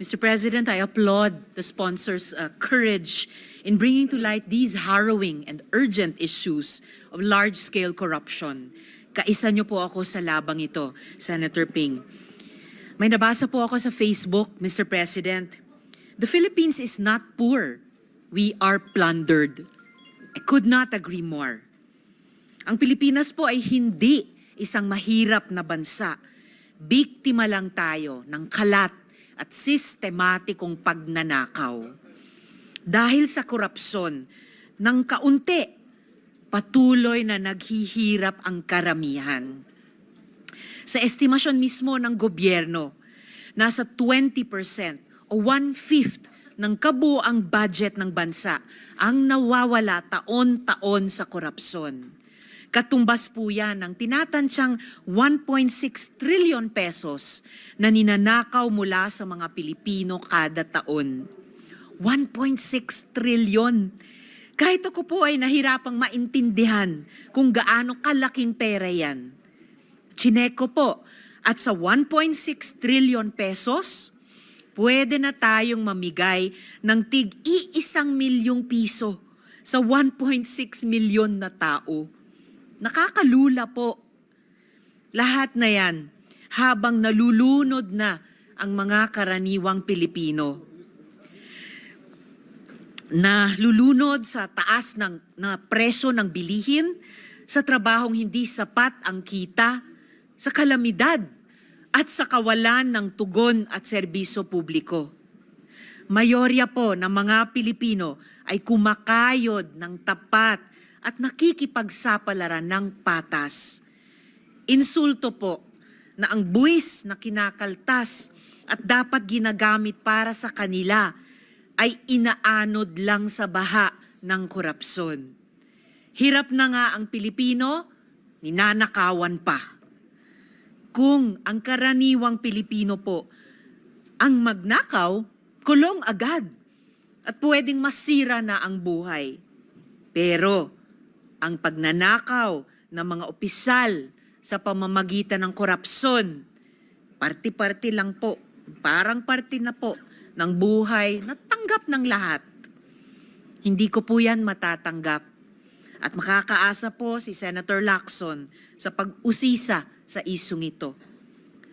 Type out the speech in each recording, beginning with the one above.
Mr. President, I applaud the sponsors' courage in bringing to light these harrowing and urgent issues of large-scale corruption. Kaisa niyo po ako sa labang ito, Senator Ping. May nabasa po ako sa Facebook, Mr. President. The Philippines is not poor. We are plundered. I could not agree more. Ang Pilipinas po ay hindi isang mahirap na bansa. Biktima lang tayo ng kalat at sistematikong pagnanakaw. Dahil sa korupsyon, ng kaunti, patuloy na naghihirap ang karamihan. Sa estimasyon mismo ng gobyerno, nasa 20% o 1/5 ng kabuoang budget ng bansa ang nawawala taon-taon sa korupsyon. Katumbas po yan ng tinatansyang 1.6 trillion pesos na ninanakaw mula sa mga Pilipino kada taon. 1.6 trillion. Kahit ako po ay nahirapang maintindihan kung gaano kalaking pera yan. Chineko po, at sa 1.6 trillion pesos, pwede na tayong mamigay ng tig-1 milyong piso sa 1.6 milyon na tao. Nakakalula po. Lahat na yan habang nalulunod na ang mga karaniwang Pilipino. Nalulunod sa taas ng presyo ng bilihin, sa trabahong hindi sapat ang kita, sa kalamidad at sa kawalan ng tugon at serbisyo publiko. Mayorya po ng mga Pilipino ay kumakayod ng tapat at nakikipagsapalaran ng patas. Insulto po na ang buwis na kinakaltas at dapat ginagamit para sa kanila ay inaanod lang sa baha ng korupsyon. Hirap na nga ang Pilipino, ninanakawan pa. Kung ang karaniwang Pilipino po ang magnakaw, kulong agad at pwedeng masira na ang buhay. Pero ang pagnanakaw ng mga opisyal sa pamamagitan ng korupsyon, parti-parti lang po, parang parti na po ng buhay na tanggap ng lahat. Hindi ko po yan matatanggap. At makakaasa po si Senator Lacson sa pag-usisa sa isyung ito.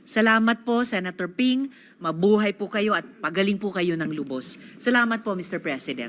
Salamat po, Senator Ping. Mabuhay po kayo at pagaling po kayo ng lubos. Salamat po, Mr. President.